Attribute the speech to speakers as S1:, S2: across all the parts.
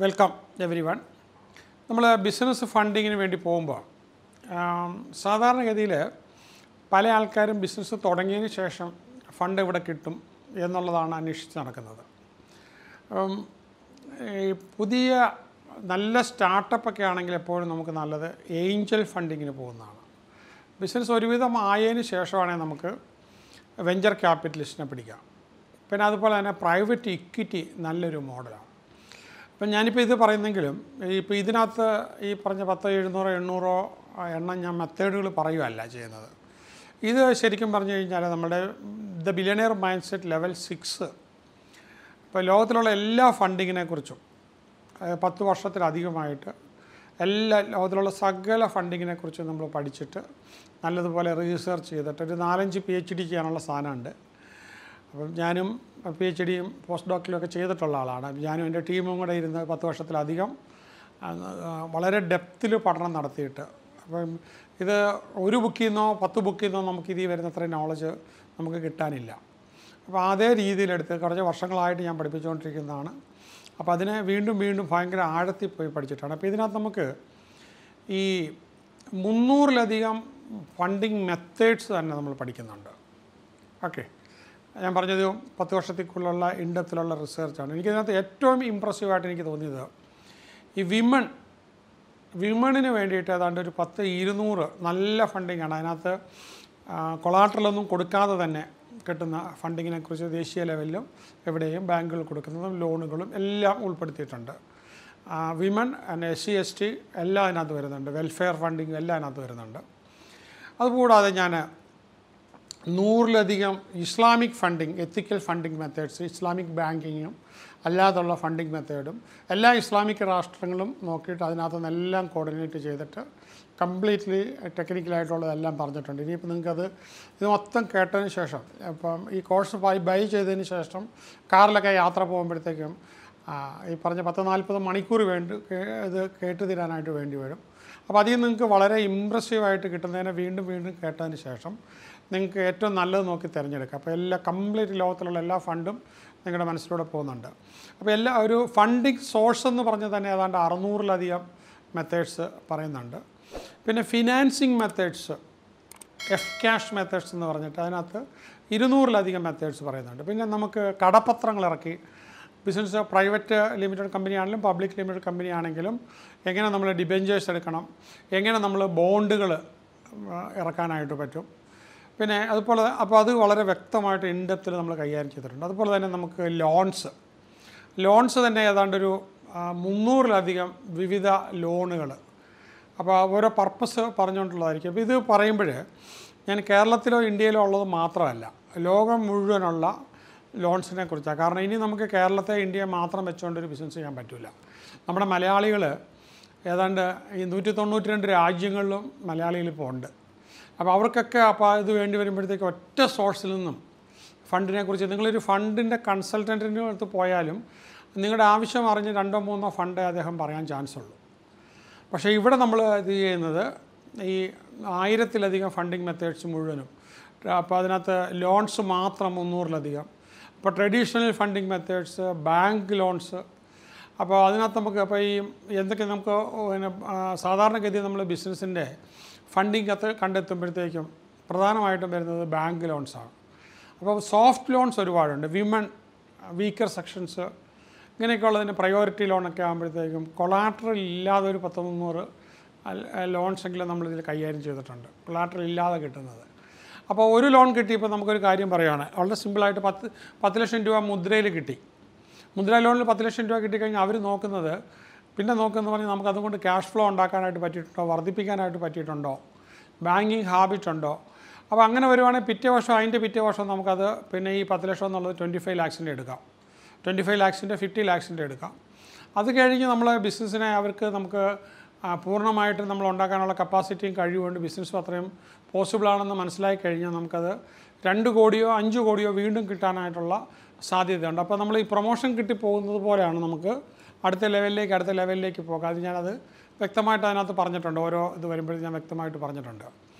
S1: Welcome every one. നമ്മൾ business ഫണ്ടിങ്ങിന് വേണ്ടി പോകുമ്പോൾ സാധാരണഗതിയിൽ പല ആൾക്കാരും ബിസിനസ് തുടങ്ങിയതിന് ശേഷം ഫണ്ട് ഇവിടെ കിട്ടും എന്നുള്ളതാണ് അന്വേഷിച്ച് നടക്കുന്നത്. ഈ പുതിയ നല്ല സ്റ്റാർട്ടപ്പൊക്കെ ആണെങ്കിൽ എപ്പോഴും നമുക്ക് നല്ലത് ഏഞ്ചൽ ഫണ്ടിങ്ങിന് പോകുന്നതാണ്. ബിസിനസ് ഒരുവിധം ആയതിന് ശേഷമാണെങ്കിൽ നമുക്ക് വെഞ്ചർ ക്യാപിറ്റലിസ്റ്റിനെ പിടിക്കാം. പിന്നെ അതുപോലെ തന്നെ പ്രൈവറ്റ് ഇക്വിറ്റി നല്ലൊരു മോഡലാണ്. അപ്പം ഞാനിപ്പോൾ ഇത് പറയുന്നെങ്കിലും ഇപ്പോൾ ഇതിനകത്ത് ഈ പറഞ്ഞ 10, 700, 800 എണ്ണം ഞാൻ മെത്തേഡുകൾ പറയുകയല്ല ചെയ്യുന്നത്. ഇത് ശരിക്കും പറഞ്ഞു കഴിഞ്ഞാൽ നമ്മുടെ ദ ബില്യണിയർ മൈൻഡ് സെറ്റ് ലെവൽ 6 ഇപ്പോൾ ലോകത്തിലുള്ള എല്ലാ ഫണ്ടിങ്ങിനെക്കുറിച്ചും 10 വർഷത്തിലധികമായിട്ട് എല്ലാ ലോകത്തിലുള്ള സകല ഫണ്ടിങ്ങിനെക്കുറിച്ചും നമ്മൾ പഠിച്ചിട്ട് നല്ലതുപോലെ റീസെർച്ച് ചെയ്തിട്ട് ഒരു 4-5 PhD ചെയ്യാനുള്ള സാധനമുണ്ട്. അപ്പം ഞാനും PhDയും പോസ്റ്റ് ഡോക്ടറിലും ഒക്കെ ചെയ്തിട്ടുള്ള ആളാണ്. ഞാനും എൻ്റെ ടീമും കൂടെ ഇരുന്ന് 10 വർഷത്തിലധികം വളരെ ഡെപ്തിൽ പഠനം നടത്തിയിട്ട്, അപ്പം ഇത് ഒരു ബുക്കിൽ നിന്നോ 10 ബുക്കിൽ നിന്നോ നമുക്ക് ഇതിൽ വരുന്നത്ര നോളജ് നമുക്ക് കിട്ടാനില്ല. അപ്പോൾ അതേ രീതിയിലെടുത്ത് കുറച്ച് വർഷങ്ങളായിട്ട് ഞാൻ പഠിപ്പിച്ചുകൊണ്ടിരിക്കുന്നതാണ്. അപ്പോൾ അതിനെ വീണ്ടും വീണ്ടും ഭയങ്കര ആഴത്തിൽ പോയി പഠിച്ചിട്ടാണ്. അപ്പോൾ ഇതിനകത്ത് നമുക്ക് ഈ 300-ലധികം ഫണ്ടിങ് മെത്തേഡ്സ് തന്നെ നമ്മൾ പഠിക്കുന്നുണ്ട്. ഓക്കെ, ഞാൻ പറഞ്ഞത് 10 വർഷത്തേക്കുള്ള ഇൻഡെപ്തിലുള്ള റിസർച്ചാണ്. എനിക്കതിനകത്ത് ഏറ്റവും ഇമ്പ്രസീവായിട്ട് എനിക്ക് തോന്നിയത് ഈ വിമണിന് വേണ്ടിയിട്ട് ഏതാണ്ട് ഒരു 10-200 നല്ല ഫണ്ടിങ്ങാണ്. അതിനകത്ത് കൊളാട്രലൊന്നും കൊടുക്കാതെ തന്നെ കിട്ടുന്ന ഫണ്ടിങ്ങിനെക്കുറിച്ച് ദേശീയ ലെവലിലും എവിടെയും ബാങ്കുകൾ കൊടുക്കുന്നതും ലോണുകളും എല്ലാം ഉൾപ്പെടുത്തിയിട്ടുണ്ട്. വിമൺ ആൻഡ് SC ST എല്ലാം അതിനകത്ത് വരുന്നുണ്ട്. വെൽഫെയർ ഫണ്ടിങ് എല്ലാം അതിനകത്ത് വരുന്നുണ്ട്. അതുകൂടാതെ ഞാൻ 100-ലധികം ഇസ്ലാമിക് ഫണ്ടിങ്, എത്തിക്കൽ ഫണ്ടിങ് മെത്തേഡ്സ്, ഇസ്ലാമിക് ബാങ്കിങ്ങും അല്ലാതുള്ള ഫണ്ടിങ് മെത്തേഡും എല്ലാ ഇസ്ലാമിക് രാഷ്ട്രങ്ങളും നോക്കിയിട്ട് അതിനകത്ത് നിന്നെല്ലാം കോർഡിനേറ്റ് ചെയ്തിട്ട് കംപ്ലീറ്റ്ലി ടെക്നിക്കലായിട്ടുള്ളതെല്ലാം പറഞ്ഞിട്ടുണ്ട്. ഇനിയിപ്പോൾ നിങ്ങൾക്കത് ഇത് മൊത്തം കേട്ടതിന് ശേഷം, ഇപ്പം ഈ കോഴ്സ് ബൈ ചെയ്തതിന് ശേഷം കാറിലൊക്കെ യാത്ര പോകുമ്പോഴത്തേക്കും ഈ പറഞ്ഞ 10-40 മണിക്കൂർ ഇത് കേട്ട് തീരാനായിട്ട് വേണ്ടി വരും. അപ്പോൾ അതിൽ നിങ്ങൾക്ക് വളരെ ഇമ്പ്രസീവായിട്ട് കിട്ടുന്നതിനെ വീണ്ടും വീണ്ടും കേട്ടതിന് ശേഷം നിങ്ങൾക്ക് ഏറ്റവും നല്ലത് നോക്കി തിരഞ്ഞെടുക്കുക. അപ്പോൾ കംപ്ലീറ്റ് ലോകത്തിലുള്ള എല്ലാ ഫണ്ടും നിങ്ങളുടെ മനസ്സിലൂടെ പോകുന്നുണ്ട്. അപ്പോൾ ഒരു ഫണ്ടിങ് സോഴ്സ് എന്ന് പറഞ്ഞ് തന്നെ ഏതാണ്ട് 600-ലധികം മെത്തേഡ്സ് പറയുന്നുണ്ട്. പിന്നെ ഫിനാൻസിങ് മെത്തേഡ്സ്, ക്യാഷ് മെത്തേഡ്സ് എന്ന് പറഞ്ഞിട്ട് അതിനകത്ത് 200-ലധികം മെത്തേഡ്സ് പറയുന്നുണ്ട്. പിന്നെ നമുക്ക് കടപ്പത്രങ്ങൾ ഇറക്കി ബിസിനസ് പ്രൈവറ്റ് ലിമിറ്റഡ് കമ്പനി ആണെങ്കിലും പബ്ലിക് ലിമിറ്റഡ് കമ്പനി ആണെങ്കിലും എങ്ങനെ നമ്മൾ ഡിബെഞ്ചേഴ്സ് എടുക്കണം, എങ്ങനെ നമ്മൾ ബോണ്ടുകൾ ഇറക്കാനായിട്ട് പറ്റും. പിന്നെ അതുപോലെ അപ്പോൾ അത് വളരെ വ്യക്തമായിട്ട് ഇൻഡെപ്തിൽ നമ്മൾ കൈകാര്യം ചെയ്തിട്ടുണ്ട്. അതുപോലെ തന്നെ നമുക്ക് ലോൺസ് തന്നെ ഏതാണ്ടൊരു 300-ലധികം വിവിധ ലോണുകൾ. അപ്പോൾ ഓരോ പർപ്പസ് പറഞ്ഞുകൊണ്ടുള്ളതായിരിക്കും. അപ്പോൾ ഇത് പറയുമ്പോൾ ഞാൻ കേരളത്തിലോ ഇന്ത്യയിലോ ഉള്ളത് മാത്രമല്ല, ലോകം മുഴുവനുള്ള ലോൺസിനെ കുറിച്ചാണ്. കാരണം ഇനി നമുക്ക് കേരളത്തെ ഇന്ത്യയെ മാത്രം വെച്ചുകൊണ്ടൊരു ബിസിനസ് ചെയ്യാൻ പറ്റില്ല. നമ്മുടെ മലയാളികൾ ഏതാണ്ട് ഈ 192 രാജ്യങ്ങളിലും മലയാളികൾ ഇപ്പോൾ ഉണ്ട്. അപ്പോൾ അവർക്കൊക്കെ അപ്പോൾ ഇത് വേണ്ടി വരുമ്പോഴത്തേക്ക് ഒറ്റ സോഴ്സിൽ നിന്നും ഫണ്ടിനെക്കുറിച്ച് നിങ്ങളൊരു ഫണ്ടിൻ്റെ കൺസൾട്ടൻറ്റിൻ്റെ അടുത്ത് പോയാലും നിങ്ങളുടെ ആവശ്യം അറിഞ്ഞ് 2-3 ഫണ്ടേ അദ്ദേഹം പറയാൻ ചാൻസ് ഉള്ളൂ. പക്ഷേ ഇവിടെ നമ്മൾ ഇത് ചെയ്യുന്നത് ഈ 1000-ലധികം ഫണ്ടിങ് മെത്തേഡ്സ് മുഴുവനും. അപ്പോൾ അതിനകത്ത് ലോൺസ് മാത്രം 300-ലധികം. അപ്പോൾ traditional funding methods, bank loans. അപ്പോൾ അതിനകത്ത് നമുക്ക് അപ്പോൾ ഈ എന്തൊക്കെ നമുക്ക് പിന്നെ സാധാരണഗതി നമ്മൾ ബിസിനസ്സിൻ്റെ ഫണ്ടിങ് കണ്ടെത്തുമ്പോഴത്തേക്കും പ്രധാനമായിട്ടും വരുന്നത് ബാങ്ക് ലോൺസാണ്. അപ്പോൾ സോഫ്റ്റ് ലോൺസ് ഒരുപാടുണ്ട്. വിമൺ, വീക്കർ സെക്ഷൻസ്, ഇങ്ങനെയൊക്കെ ഉള്ളതിന് പ്രയോറിറ്റി ലോണൊക്കെ ആകുമ്പോഴത്തേക്കും കൊളാട്രൽ ഇല്ലാതെ ഒരു 10-300 ലോൺസെങ്കിലും നമ്മളിതിൽ കൈകാര്യം ചെയ്തിട്ടുണ്ട്, കൊളാട്രൽ ഇല്ലാതെ കിട്ടുന്നത്. അപ്പോൾ ഒരു ലോൺ കിട്ടിയപ്പോൾ നമുക്കൊരു കാര്യം പറയുകയാണ്, വളരെ സിമ്പിളായിട്ട് 10 ലക്ഷം രൂപ മുദ്രയിൽ കിട്ടി. മുദ്ര ലോണിൽ 10 ലക്ഷം രൂപ കിട്ടിക്കഴിഞ്ഞാൽ അവർ നോക്കുന്നത് പറഞ്ഞാൽ നമുക്ക് അതുകൊണ്ട് ക്യാഷ് ഫ്ലോ ഉണ്ടാക്കാനായിട്ട് പറ്റിയിട്ടുണ്ടോ, വർദ്ധിപ്പിക്കാനായിട്ട് പറ്റിയിട്ടുണ്ടോ, ബാങ്കിങ് ഹാബിറ്റ് ഉണ്ടോ. അപ്പോൾ അങ്ങനെ വരുവാണെങ്കിൽ അതിൻ്റെ പിറ്റേ വർഷം നമുക്കത് പിന്നെ ഈ 10 ലക്ഷം എന്നുള്ളത് 25 ലാക്സിൻ്റെ എടുക്കാം, 25 ലാക്സിൻ്റെ 50 ലാക്സിൻ്റെ എടുക്കാം. അത് കഴിഞ്ഞ് നമ്മൾ ബിസിനസ്സിനെ നമുക്ക് പൂർണ്ണമായിട്ട് നമ്മൾ ഉണ്ടാക്കാനുള്ള കപ്പാസിറ്റിയും കഴിവുകൊണ്ട് ബിസിനസ്സും അത്രയും പോസിബിളാണെന്ന് മനസ്സിലാക്കി കഴിഞ്ഞാൽ നമുക്കത് 2 കോടിയോ 5 കോടിയോ വീണ്ടും കിട്ടാനായിട്ടുള്ള സാധ്യതയുണ്ട്. അപ്പോൾ നമ്മൾ ഈ പ്രൊമോഷൻ കിട്ടിപ്പോകുന്നത് പോലെയാണ് നമുക്ക് അടുത്ത ലെവലിലേക്ക് പോകാം. അത് ഞാനത് വ്യക്തമായിട്ട് അതിനകത്ത് പറഞ്ഞിട്ടുണ്ട്. ഓരോ ഇത് വരുമ്പോഴും ഞാൻ വ്യക്തമായിട്ട് പറഞ്ഞിട്ടുണ്ട്.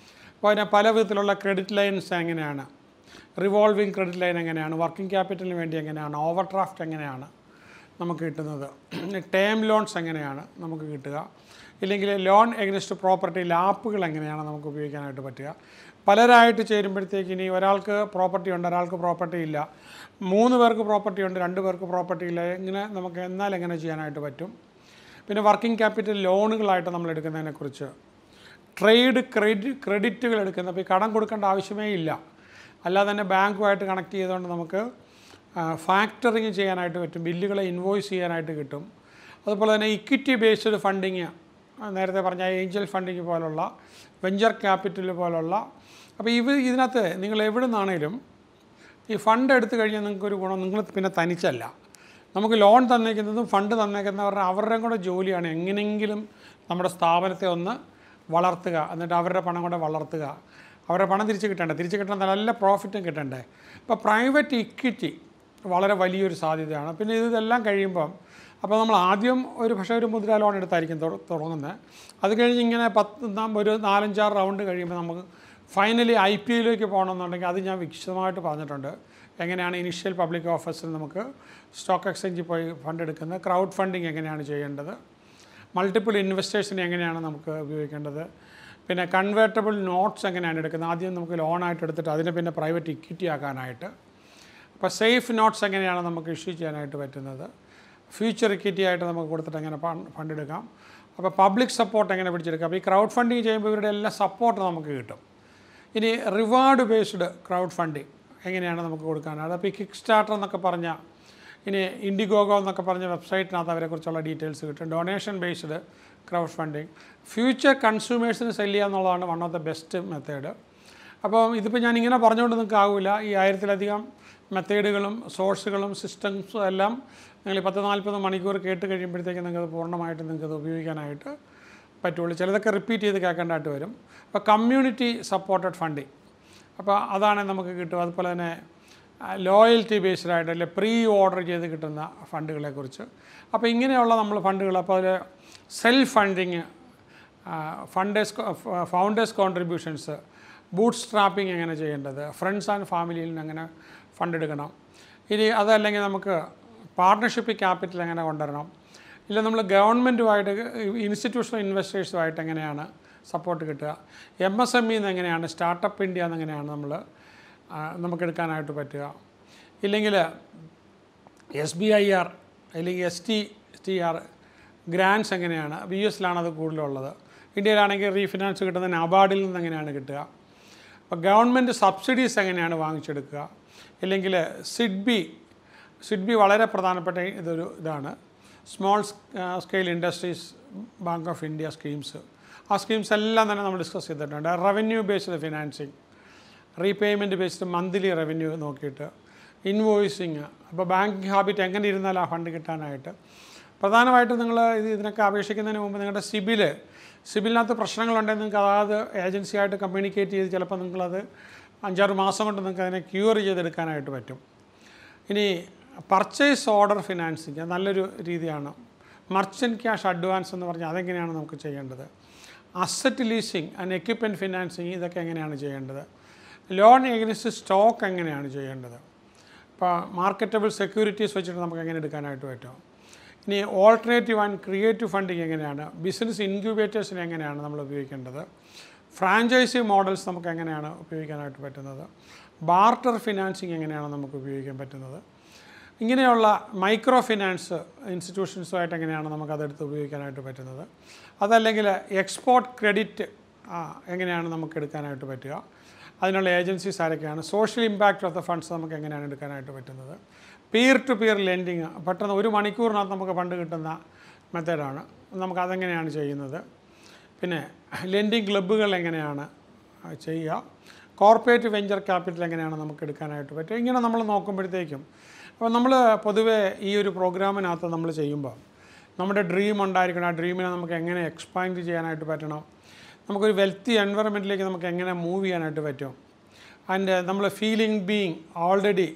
S1: അപ്പോൾ അതിനെ പല വിധത്തിലുള്ള ക്രെഡിറ്റ് ലൈൻസ് എങ്ങനെയാണ്, റിവോൾവിങ് ക്രെഡിറ്റ് ലൈൻ എങ്ങനെയാണ്, വർക്കിംഗ് ക്യാപിറ്റലിന് വേണ്ടി എങ്ങനെയാണ്, ഓവർ ഡ്രാഫ്റ്റ് എങ്ങനെയാണ്, നമുക്ക് കിട്ടുന്നത്. ടേം ലോൺസ് എങ്ങനെയാണ് നമുക്ക് കിട്ടുക, ഇല്ലെങ്കിൽ ലോൺ എഗനിസ്റ്റ് പ്രോപ്പർട്ടി ലാപ്പുകൾ എങ്ങനെയാണ് നമുക്ക് ഉപയോഗിക്കാനായിട്ട് പറ്റുക. പലരായിട്ട് ചേരുമ്പോഴത്തേക്ക് ഇനി ഒരാൾക്ക് പ്രോപ്പർട്ടി ഉണ്ട്, ഒരാൾക്ക് പ്രോപ്പർട്ടി ഇല്ല, 3 പേർക്ക് പ്രോപ്പർട്ടി ഉണ്ട്, 2 പേർക്ക് പ്രോപ്പർട്ടി ഇല്ല, ഇങ്ങനെ നമുക്ക് എന്നാൽ എങ്ങനെ ചെയ്യാനായിട്ട് പറ്റും. പിന്നെ വർക്കിംഗ് ക്യാപിറ്റൽ ലോണുകളായിട്ട് നമ്മൾ എടുക്കുന്നതിനെക്കുറിച്ച്, ട്രേഡ് ക്രെഡിറ്റുകൾ എടുക്കുന്ന, അപ്പോൾ ഈ കടം കൊടുക്കേണ്ട ആവശ്യമേ ഇല്ല, അല്ലാതെ തന്നെ ബാങ്കുമായിട്ട് കണക്ട് ചെയ്തുകൊണ്ട് നമുക്ക് ഫാക്ടറിങ് ചെയ്യാനായിട്ട് പറ്റും, ബില്ലുകളെ ഇൻവോയ്സ് ചെയ്യാനായിട്ട് കിട്ടും. അതുപോലെ തന്നെ ഇക്വിറ്റി ബേസ്ഡ് ഫണ്ടിങ്, നേരത്തെ പറഞ്ഞ ഏഞ്ചൽ ഫണ്ടിങ് പോലുള്ള, വെഞ്ചർ ക്യാപിറ്റൽ പോലുള്ള. അപ്പോൾ ഇതിനകത്ത് നിങ്ങൾ എവിടെ നിന്നാണേലും ഈ ഫണ്ട് എടുത്തു കഴിഞ്ഞാൽ നിങ്ങൾക്കൊരു ഗുണം, നിങ്ങൾ പിന്നെ തനിച്ചല്ല. നമുക്ക് ലോൺ തന്നേക്കുന്നതും ഫണ്ട് തന്നേക്കുന്നവരുടെ അവരുടെയും കൂടെ ജോലിയാണ് എങ്ങനെയെങ്കിലും നമ്മുടെ സ്ഥാപനത്തെ ഒന്ന് വളർത്തുക, എന്നിട്ട് അവരുടെ പണം കൂടെ വളർത്തുക, അവരുടെ പണം തിരിച്ച് കിട്ടേണ്ട നല്ല പ്രോഫിറ്റും കിട്ടണ്ടേ. ഇപ്പോൾ പ്രൈവറ്റ് ഇക്വിറ്റി വളരെ വലിയൊരു സാധ്യതയാണ്. പിന്നെ ഇതെല്ലാം കഴിയുമ്പം അപ്പോൾ നമ്മൾ ആദ്യം പക്ഷേ ഒരു മുദ്ര ലോൺ എടുത്തായിരിക്കും തുടങ്ങുന്നത്. അത് കഴിഞ്ഞ് ഇങ്ങനെ ഒരു 4-5 റൗണ്ട് കഴിയുമ്പോൾ നമുക്ക് ഫൈനലി IPOയിലേക്ക് പോകണമെന്നുണ്ടെങ്കിൽ അത് ഞാൻ വിശദമായിട്ട് പറഞ്ഞിട്ടുണ്ട്. എങ്ങനെയാണ് ഇനിഷ്യൽ പബ്ലിക് ഓഫേഴ്സിൽ നമുക്ക് സ്റ്റോക്ക് എക്സ്ചേഞ്ചിൽ പോയി ഫണ്ട് എടുക്കുന്നത്, ക്രൗഡ് ഫണ്ടിങ് എങ്ങനെയാണ് ചെയ്യേണ്ടത്, മൾട്ടിപ്പിൾ ഇൻവെസ്റ്റേഴ്സിനെ എങ്ങനെയാണ് നമുക്ക് ഉപയോഗിക്കേണ്ടത്, പിന്നെ കൺവേർട്ടബിൾ നോട്ട്സ് എങ്ങനെയാണ് എടുക്കുന്നത്, ആദ്യം നമുക്ക് ലോണായിട്ട് എടുത്തിട്ട് അതിനെ പിന്നെ പ്രൈവറ്റ് ഇക്വിറ്റി ആക്കാനായിട്ട്. അപ്പോൾ സേഫ് നോട്ട്സ് എങ്ങനെയാണ് നമുക്ക് ഇഷ്യൂ ചെയ്യാനായിട്ട് പറ്റുന്നത്, ഫ്യൂച്ചർ ഇക്വിറ്റി ആയിട്ട് നമുക്ക് കൊടുത്തിട്ട് എങ്ങനെ ഫണ്ട് എടുക്കാം, അപ്പോൾ പബ്ലിക് സപ്പോർട്ട് എങ്ങനെ പിടിച്ചെടുക്കാം. അപ്പോൾ ഈ ക്രൗഡ് ഫണ്ടിങ് ചെയ്യുമ്പോൾ ഇവരുടെ എല്ലാ സപ്പോർട്ട് നമുക്ക് കിട്ടും. ഇനി റിവാർഡ് ബേസ്ഡ് ക്രൗഡ് ഫണ്ടിങ് എങ്ങനെയാണ് നമുക്ക് കൊടുക്കാനാണ്. അപ്പോൾ ഈ കിക്ക് സ്റ്റാർട്ടർ എന്നൊക്കെ പറഞ്ഞാൽ, ഇനി ഇൻഡിഗോഗോ എന്നൊക്കെ പറഞ്ഞ വെബ്സൈറ്റിനകത്ത് അവരെക്കുറിച്ചുള്ള ഡീറ്റെയിൽസ് കിട്ടും. Donation based crowd funding, future കൺസ്യൂമേഴ്സിന് സെല് ചെയ്യുക എന്നുള്ളതാണ് one of the best method. അപ്പോൾ ഇതിപ്പോൾ ഞാനിങ്ങനെ പറഞ്ഞുകൊണ്ട് നിങ്ങൾക്ക് ആകില്ല. ഈ 1000-ലധികം മെത്തേഡുകളും സോഴ്സുകളും സിസ്റ്റംസും എല്ലാം നിങ്ങൾ 10-40 മണിക്കൂർ കേട്ട് കഴിയുമ്പോഴത്തേക്കും നിങ്ങൾക്ക് പൂർണ്ണമായിട്ട് നിങ്ങൾക്കത് ഉപയോഗിക്കാനായിട്ട് പറ്റുള്ളൂ. ചിലതൊക്കെ റിപ്പീറ്റ് ചെയ്ത് കേൾക്കേണ്ടതായിട്ട് വരും. അപ്പോൾ കമ്മ്യൂണിറ്റി സപ്പോർട്ടഡ് ഫണ്ടിങ്, അപ്പോൾ അതാണ് നമുക്ക് കിട്ടും. അതുപോലെ തന്നെ ലോയൽറ്റി ബേസ്ഡ് ആയിട്ട് അല്ലെ പ്രീ ഓർഡർ ചെയ്ത് കിട്ടുന്ന ഫണ്ടുകളെക്കുറിച്ച്. അപ്പോൾ ഇങ്ങനെയുള്ള നമ്മൾ ഫണ്ടുകൾ, അപ്പോൾ അതിൽ self funding, founders contributions, boot strapping എങ്ങനെ ചെയ്യേണ്ടത്, ഫ്രണ്ട്സ് ആൻഡ് ഫാമിലിയിൽ നിന്ന് എങ്ങനെ ഫണ്ട് എടുക്കണം, ഇനി അതല്ലെങ്കിൽ നമുക്ക് പാർട്ട്ണർഷിപ്പ് ക്യാപിറ്റൽ എങ്ങനെ കൊണ്ടുവരണം, ഇല്ല നമ്മൾ ഗവൺമെൻറ്റുമായിട്ട് ഇൻസ്റ്റിറ്റ്യൂഷണൽ ഇൻവെസ്റ്റേഴ്സുമായിട്ട് എങ്ങനെയാണ് സപ്പോർട്ട് കിട്ടുക, MSME എന്ന് എങ്ങനെയാണ്, സ്റ്റാർട്ടപ്പ് ഇന്ത്യ എന്നെങ്ങനെയാണ് നമുക്കെടുക്കാനായിട്ട് പറ്റുക, ഇല്ലെങ്കിൽ SBIR അല്ലെങ്കിൽ STR ഗ്രാൻസ് എങ്ങനെയാണ്, US-ലാണ് അത് കൂടുതലുള്ളത്, ഇന്ത്യയിലാണെങ്കിൽ റീഫിനാൻസ് കിട്ടുന്ന നബാർഡിൽ നിന്ന് എങ്ങനെയാണ് കിട്ടുക, അപ്പോൾ ഗവൺമെൻറ് സബ്സിഡീസ് എങ്ങനെയാണ് വാങ്ങിച്ചെടുക്കുക, ഇല്ലെങ്കിൽ സിഡ്ബി വളരെ പ്രധാനപ്പെട്ട ഇതാണ്, small scale industries bank of India schemes. ആ സ്കീംസ് എല്ലാം തന്നെ നമ്മൾ ഡിസ്കസ് ചെയ്തിട്ടുണ്ട്. Revenue based financing, repayment based monthly revenue നോക്കിയിട്ട്, ഇൻവോയ്സിങ്, അപ്പോൾ ബാങ്കിങ് ഹാബിറ്റ് എങ്ങനെ ഇരുന്നാൽ ആ ഫണ്ട് കിട്ടാനായിട്ട്. പ്രധാനമായിട്ടും നിങ്ങൾ ഇതിനൊക്കെ അപേക്ഷിക്കുന്നതിന് മുമ്പ് നിങ്ങളുടെ സിബിലിനകത്ത് പ്രശ്നങ്ങളുണ്ടെങ്കിൽ നിങ്ങൾക്ക് അതായത് ഏജൻസിയായിട്ട് കമ്മ്യൂണിക്കേറ്റ് ചെയ്ത് ചിലപ്പോൾ നിങ്ങളത് 5-6 മാസം കൊണ്ട് നിങ്ങൾക്ക് അതിനെ ക്യൂർ ചെയ്തെടുക്കാനായിട്ട് പറ്റും. ഇനി പർച്ചേസ് ഓർഡർ ഫിനാൻസിങ് നല്ലൊരു രീതിയാണ്. മർച്ചൻറ്റ് ക്യാഷ് അഡ്വാൻസ് എന്ന് പറഞ്ഞാൽ അതെങ്ങനെയാണ് നമുക്ക് ചെയ്യേണ്ടത്, asset leasing and equipment financing ഇതൊക്കെ എങ്ങനെയാണ് ചെയ്യേണ്ടത്, ലോൺ എഗനിസ്റ്റ് സ്റ്റോക്ക് എങ്ങനെയാണ് ചെയ്യേണ്ടത്, ഇപ്പോൾ മാർക്കറ്റബിൾ സെക്യൂരിറ്റീസ് വെച്ചിട്ട് നമുക്ക് എങ്ങനെ എടുക്കാനായിട്ട് പറ്റും. ഇനി ഓൾട്ടർനേറ്റീവ് ആൻഡ് ക്രിയേറ്റീവ് ഫണ്ടിങ് എങ്ങനെയാണ്, ബിസിനസ് ഇൻക്യുബേറ്റേഴ്സിനെ എങ്ങനെയാണ് നമ്മൾ ഉപയോഗിക്കേണ്ടത്, ഫ്രാഞ്ചൈസി മോഡൽസ് നമുക്ക് എങ്ങനെയാണ് ഉപയോഗിക്കാനായിട്ട് പറ്റുന്നത്, ബാർട്ടർ ഫിനാൻസിങ് എങ്ങനെയാണ് നമുക്ക് ഉപയോഗിക്കാൻ പറ്റുന്നത്, ഇങ്ങനെയുള്ള മൈക്രോ ഫിനാൻസ് ഇൻസ്റ്റിറ്റ്യൂഷൻസുമായിട്ട് എങ്ങനെയാണ് നമുക്കതെടുത്ത് ഉപയോഗിക്കാനായിട്ട് പറ്റുന്നത്, അതല്ലെങ്കിൽ എക്സ്പോർട്ട് ക്രെഡിറ്റ് എങ്ങനെയാണ് നമുക്ക് എടുക്കാനായിട്ട് പറ്റുക, അതിനുള്ള ഏജൻസീസ് ആരൊക്കെയാണ്, social impact of the funds നമുക്ക് എങ്ങനെയാണ് എടുക്കാനായിട്ട് പറ്റുന്നത്, പിയർ ടു പിയർ ലെൻഡിങ് പെട്ടെന്ന് 1 മണിക്കൂറിനകത്ത് നമുക്ക് ഫണ്ട് കിട്ടുന്ന മെത്തേഡാണ്, നമുക്കതെങ്ങനെയാണ് ചെയ്യുന്നത്, പിന്നെ ലെൻഡിങ് ക്ലബ്ബുകൾ എങ്ങനെയാണ് ചെയ്യുക, കോർപ്പറേറ്റ് വെഞ്ചർ ക്യാപിറ്റൽ എങ്ങനെയാണ് നമുക്ക് എടുക്കാനായിട്ട് പറ്റുക. ഇങ്ങനെ നമ്മൾ നോക്കുമ്പോഴത്തേക്കും അപ്പോൾ നമ്മൾ പൊതുവേ ഈ ഒരു പ്രോഗ്രാമിനകത്ത് നമ്മൾ ചെയ്യുമ്പോൾ നമ്മുടെ ഡ്രീം ഉണ്ടായിരിക്കണം. ആ ഡ്രീമിനെ നമുക്ക് എങ്ങനെ എക്സ്പാൻഡ് ചെയ്യാനായിട്ട് പറ്റണം, നമുക്കൊരു വെൽത്തി എൻവയറമെൻറ്റിലേക്ക് നമുക്ക് എങ്ങനെ മൂവ് ചെയ്യാനായിട്ട് പറ്റും, ആൻഡ് നമ്മൾ ഫീലിംഗ് ബീയിങ് ഓൾറെഡി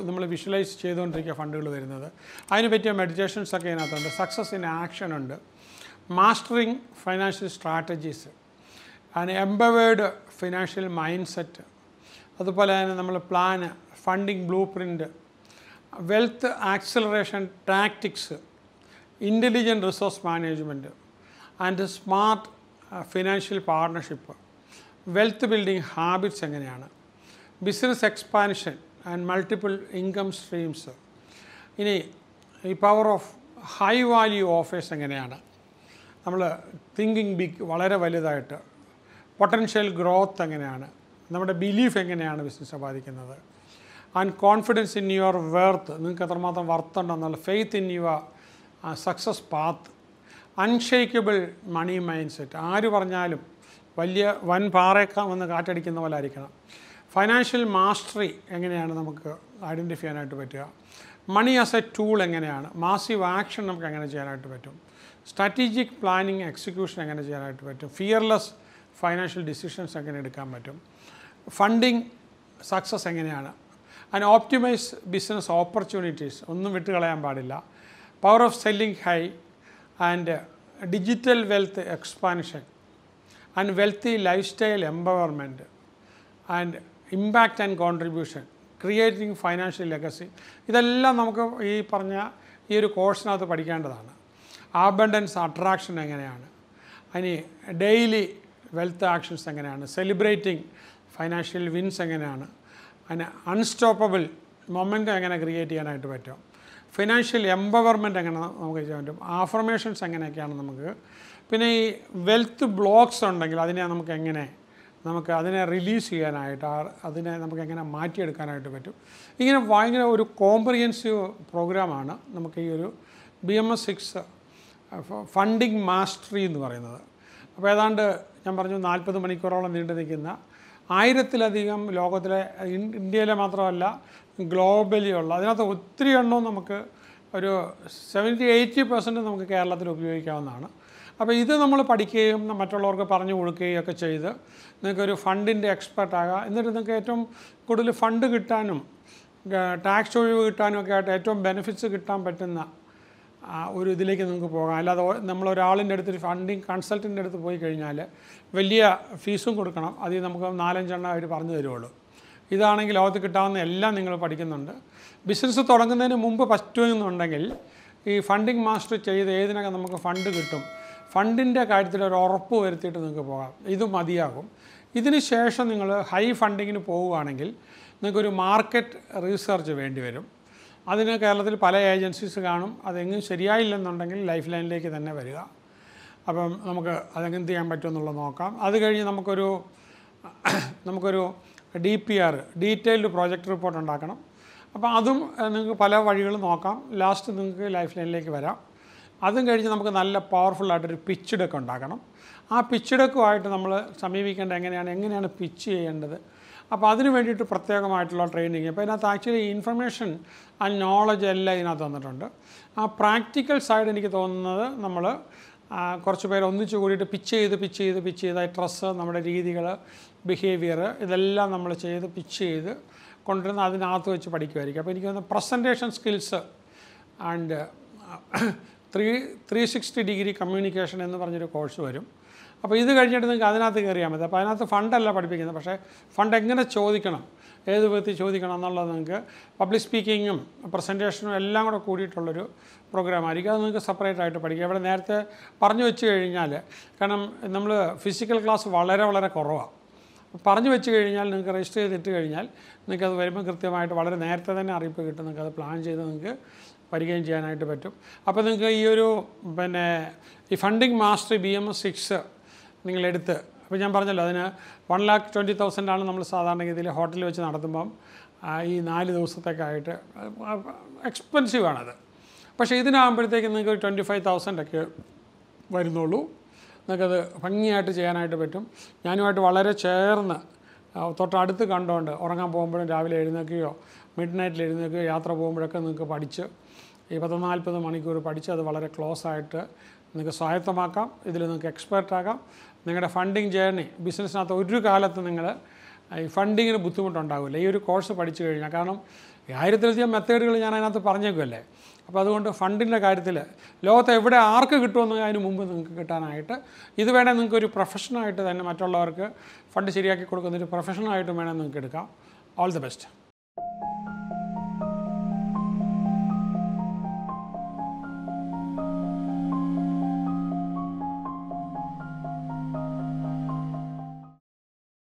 S1: നമ്മൾ വിഷ്വലൈസ് ചെയ്തുകൊണ്ടിരിക്കുക ഫണ്ടുകൾ വരുന്നത്. അതിന് പറ്റിയ മെഡിറ്റേഷൻസൊക്കെ ഇതിനകത്തുണ്ട്. സക്സസ് ഇൻ ആക്ഷൻ ഉണ്ട്, mastering financial strategies and empowered financial mind set, അതുപോലെ തന്നെ നമ്മൾ plan, funding blue print, wealth acceleration tactics, intelligent resource management and smart financial partnership, wealth building habits എങ്ങനെയാണ്, business expansion and multiple income streams, ഇനി ഈ power of high value offers എങ്ങനെയാണ്, നമ്മൾ thinking big വളരെ വലുതായിട്ട്, പൊട്ടൻഷ്യൽ ഗ്രോത്ത് എങ്ങനെയാണ്, നമ്മുടെ belief എങ്ങനെയാണ് ബിസിനസ്സിനെ ബാധിക്കുന്നത്, and confidence in your worth, നിങ്ങൾക്ക് എത്രമാത്രം വർത്ത് ഉണ്ടെന്നുള്ള, faith in your success path, unshakeable money mindset, ആര് പറഞ്ഞാലും വലിയ വൻ പാറയൊക്കെ വന്ന് കാറ്റടിക്കുന്ന പോലെ ആയിരിക്കണം, ഫൈനാൻഷ്യൽ മാസ്റ്ററി എങ്ങനെയാണ് നമുക്ക് ഐഡൻറ്റിഫൈ ചെയ്യാനായിട്ട് പറ്റുക, മണി ആസ് എ ടൂൾ എങ്ങനെയാണ്, മാസീവ് ആക്ഷൻ നമുക്ക് എങ്ങനെ ചെയ്യാനായിട്ട് പറ്റും, സ്ട്രാറ്റജിക് പ്ലാനിങ് എക്സിക്യൂഷൻ എങ്ങനെ ചെയ്യാനായിട്ട് പറ്റും, ഫിയർലെസ് ഫൈനാൻഷ്യൽ ഡിസിഷൻസ് എങ്ങനെ എടുക്കാൻ പറ്റും, ഫണ്ടിങ് സക്സസ് എങ്ങനെയാണ്, ആൻഡ് ഓപ്റ്റിമൈസ് ബിസിനസ് ഓപ്പർച്യൂണിറ്റീസ്, ഒന്നും വിട്ടുകളയാൻ പാടില്ല, power of selling high and digital wealth expansion and wealthy life style empowerment and impact and contribution, creating financial legacy, ഇതെല്ലാം നമുക്ക് ഈ പറഞ്ഞ ഈ ഒരു കോഴ്സിനകത്ത് പഠിക്കേണ്ടതാണ്. ആബണ്ടൻസ് അട്രാക്ഷൻ എങ്ങനെയാണ്, അതിന് ഡെയിലി വെൽത്ത് ആക്ഷൻസ് എങ്ങനെയാണ്, സെലിബ്രേറ്റിംഗ് ഫൈനാൻഷ്യൽ വിൻസ് എങ്ങനെയാണ്, അതിന് അൺസ്റ്റോപ്പബിൾ മൊമെൻ്റ് എങ്ങനെ ക്രിയേറ്റ് ചെയ്യാനായിട്ട് പറ്റും, ഫിനാൻഷ്യൽ എംപവർമെൻറ്റ് എങ്ങനെ നമുക്ക് ചെയ്യാൻ പറ്റും, ആഫർമേഷൻസ് എങ്ങനെയൊക്കെയാണ് നമുക്ക്, പിന്നെ ഈ വെൽത്ത് ബ്ലോക്സ് ഉണ്ടെങ്കിൽ നമുക്ക് അതിനെ റിലീസ് ചെയ്യാനായിട്ട് അതിനെ നമുക്ക് എങ്ങനെ മാറ്റിയെടുക്കാനായിട്ട് പറ്റും. ഇങ്ങനെ ഭയങ്കര ഒരു കോംപ്രിഹെൻസീവ് പ്രോഗ്രാമാണ് നമുക്ക് ഈ ഒരു BMS 6 ഫണ്ടിങ് മാസ്റ്ററി എന്ന് പറയുന്നത്. അപ്പോൾ ഏതാണ്ട് ഞാൻ പറഞ്ഞു 40 മണിക്കൂറോളം നീണ്ടു നിൽക്കുന്ന 1000-ലധികം ലോകത്തിലെ ഇന്ത്യയിലെ മാത്രമല്ല ഗ്ലോബലി ഉള്ള, അതിനകത്ത് ഒത്തിരി എണ്ണവും നമുക്ക് ഒരു 70-80% നമുക്ക് കേരളത്തിൽ ഉപയോഗിക്കാവുന്നതാണ്. അപ്പോൾ ഇത് നമ്മൾ പഠിക്കുകയും മറ്റുള്ളവർക്ക് പറഞ്ഞു കൊടുക്കുകയും ഒക്കെ ചെയ്ത് നിങ്ങൾക്കൊരു ഫണ്ടിൻ്റെ എക്സ്പെർട്ടാകാം. എന്നിട്ട് നിങ്ങൾക്ക് ഏറ്റവും കൂടുതൽ ഫണ്ട് കിട്ടാനും ടാക്സ് ഒഴിവ് കിട്ടാനും ഒക്കെ ആയിട്ട് ഏറ്റവും ബെനിഫിറ്റ്സ് കിട്ടാൻ പറ്റുന്ന ഒരു ഇതിലേക്ക് നിങ്ങൾക്ക് പോകാം. അല്ലാതെ നമ്മളൊരാളിൻ്റെ അടുത്ത് ഫണ്ടിങ് കൺസൾട്ടൻ്റെ അടുത്ത് പോയി കഴിഞ്ഞാൽ വലിയ ഫീസും കൊടുക്കണം, അതിൽ നമുക്ക് 4-5 എണ്ണം അവർ പറഞ്ഞു തരുള്ളൂ. ഇതാണെങ്കിൽ ലോകത്ത് കിട്ടാവുന്ന എല്ലാം നിങ്ങൾ പഠിക്കുന്നുണ്ട്. ബിസിനസ് തുടങ്ങുന്നതിന് മുമ്പ് പറ്റുമെന്നുണ്ടെങ്കിൽ ഈ ഫണ്ടിങ് മാസ്റ്റർ ചെയ്ത് ഏതിനൊക്കെ നമുക്ക് ഫണ്ട് കിട്ടും, ഫണ്ടിൻ്റെ കാര്യത്തിൽ ഒരു ഉറപ്പ് വരുത്തിയിട്ട് നിങ്ങൾക്ക് പോകാം. ഇത് മതിയാകും. ഇതിന് ശേഷം നിങ്ങൾ ഹൈ ഫണ്ടിങ്ങിന് പോവുകയാണെങ്കിൽ നിങ്ങൾക്കൊരു മാർക്കറ്റ് റീസർച്ച് വേണ്ടി വരും. അതിന് കേരളത്തിൽ പല ഏജൻസീസ് കാണും. അതെങ്ങും ശരിയായില്ലെന്നുണ്ടെങ്കിൽ ലൈഫ് ലൈനിലേക്ക് തന്നെ വരിക. അപ്പം നമുക്ക് അതെങ്ങനെ ചെയ്യാൻ പറ്റുമെന്നുള്ളത് നോക്കാം. അത് കഴിഞ്ഞ് നമുക്കൊരു DPR ഡീറ്റെയിൽഡ് പ്രോജക്റ്റ് റിപ്പോർട്ട് ഉണ്ടാക്കണം. അപ്പോൾ അതും നിങ്ങൾക്ക് പല വഴികളും നോക്കാം. ലാസ്റ്റ് നിങ്ങൾക്ക് ലൈഫ് ലൈനിലേക്ക് വരാം. അതും കഴിഞ്ഞ് നമുക്ക് നല്ല പവർഫുള്ളായിട്ടൊരു പിച്ച് ഡെക്ക് ഉണ്ടാക്കണം. ആ പിച്ച് ഡെക്കുമായിട്ട് നമ്മൾ സമീപിക്കേണ്ടത് എങ്ങനെയാണ് പിച്ച് ചെയ്യേണ്ടത്. അപ്പോൾ അതിന് വേണ്ടിയിട്ട് പ്രത്യേകമായിട്ടുള്ള ട്രെയിനിങ്. അപ്പോൾ ഇതിനകത്ത് ആക്ച്വലി ഇൻഫർമേഷൻ ആൻഡ് നോളജ് എല്ലാം ഇതിനകത്ത് വന്നിട്ടുണ്ട്. ആ പ്രാക്ടിക്കൽ സൈഡ് എനിക്ക് തോന്നുന്നത് നമ്മൾ കുറച്ച് പേര് ഒന്നിച്ച് കൂടിയിട്ട് പിച്ച് ചെയ്ത് ട്രസ്, നമ്മുടെ രീതികൾ, ബിഹേവിയർ, ഇതെല്ലാം നമ്മൾ പിച്ച് ചെയ്ത് കൊണ്ടുവരുന്ന അതിനകത്ത് വെച്ച് പഠിക്കുമായിരിക്കും. അപ്പോൾ എനിക്ക് തോന്നുന്നു presentation skills and 360 degree communication എന്ന് പറഞ്ഞൊരു കോഴ്സ് വരും. അപ്പോൾ ഇത് കഴിഞ്ഞിട്ട് നിങ്ങൾക്ക് അതിനകത്ത് കയറിയാൽ മതി. അപ്പോൾ അതിനകത്ത് ഫണ്ടല്ല പഠിപ്പിക്കുന്നത്, പക്ഷേ ഫണ്ട് എങ്ങനെ ചോദിക്കണം, ഏത് വിധത്തിൽ ചോദിക്കണം എന്നുള്ളത് നിങ്ങൾക്ക് പബ്ലിക് സ്പീക്കിങ്ങും പ്രസൻറ്റേഷനും എല്ലാം കൂടെ കൂടിയിട്ടുള്ളൊരു പ്രോഗ്രാമായിരിക്കും. അത് നിങ്ങൾക്ക് സെപ്പറേറ്റ് ആയിട്ട് പഠിക്കുക. ഇവിടെ നേരത്തെ പറഞ്ഞു വെച്ച് കഴിഞ്ഞാൽ, കാരണം നമ്മൾ ഫിസിക്കൽ ക്ലാസ് വളരെ വളരെ കുറവാണ്. പറഞ്ഞു വെച്ച് കഴിഞ്ഞാൽ നിങ്ങൾക്ക് രജിസ്റ്റർ ചെയ്തിട്ട് കഴിഞ്ഞാൽ നിങ്ങൾക്കത് വരുമ്പോൾ കൃത്യമായിട്ട് വളരെ നേരത്തെ തന്നെ അറിയിപ്പ് കിട്ടും. നിങ്ങൾക്കത് പ്ലാൻ ചെയ്ത് നിങ്ങൾക്ക് വരികയും ചെയ്യാനായിട്ട് പറ്റും. അപ്പോൾ നിങ്ങൾക്ക് ഈ ഒരു ഈ ഫണ്ടിങ് മാസ്റ്ററി BMS 6 നിങ്ങളെടുത്ത്, അപ്പോൾ ഞാൻ പറഞ്ഞല്ലോ അതിന് 1,20,000 നമ്മൾ സാധാരണഗതിയിൽ ഹോട്ടലിൽ വെച്ച് നടത്തുമ്പം ഈ 4 ദിവസത്തേക്കായിട്ട് എക്സ്പെൻസീവാണത്. പക്ഷേ ഇതിനാകുമ്പോഴത്തേക്ക് നിങ്ങൾക്ക് 25,000 വരുന്നുള്ളൂ. നിങ്ങൾക്കത് ഭംഗിയായിട്ട് ചെയ്യാനായിട്ട് പറ്റും. ഞാനുമായിട്ട് വളരെ ചേർന്ന് തൊട്ടടുത്ത് കണ്ടുകൊണ്ട് ഉറങ്ങാൻ പോകുമ്പോഴും രാവിലെ എഴുന്നേൽക്കുകയോ മിഡ് നൈറ്റിൽ എഴുന്നേൽക്കുകയോ യാത്ര പോകുമ്പോഴൊക്കെ നിങ്ങൾക്ക് പഠിച്ച് ഈ 40 മണിക്കൂർ പഠിച്ച് അത് വളരെ ക്ലോസ് ആയിട്ട് നിങ്ങൾക്ക് സ്വായത്തമാക്കാം. ഇതിൽ നിങ്ങൾക്ക് എക്സ്പെർട്ടാകാം. നിങ്ങളുടെ ഫണ്ടിങ് ജേർണി ബിസിനസ്സിനകത്ത് ഒരു കാലത്ത് നിങ്ങൾ ഈ ഫണ്ടിങ്ങിന് ബുദ്ധിമുട്ടുണ്ടാവില്ല ഈ ഒരു കോഴ്സ് പഠിച്ചു കഴിഞ്ഞാൽ. കാരണം 1000-ലധികം മെത്തേഡുകൾ ഞാൻ അതിനകത്ത് പറഞ്ഞേക്കുമല്ലേ. അപ്പോൾ അതുകൊണ്ട് ഫണ്ടിൻ്റെ കാര്യത്തിൽ ലോകത്ത് എവിടെ ആർക്ക് കിട്ടുമെന്ന് അതിന് മുമ്പ് നിങ്ങൾക്ക് കിട്ടാനായിട്ട് ഇത് വേണേൽ നിങ്ങൾക്കൊരു പ്രൊഫഷനായിട്ട് തന്നെ മറ്റുള്ളവർക്ക് ഫണ്ട് ശരിയാക്കി കൊടുക്കുന്നൊരു പ്രൊഫഷനായിട്ടും വേണേൽ നിങ്ങൾക്ക് എടുക്കാം. All the best.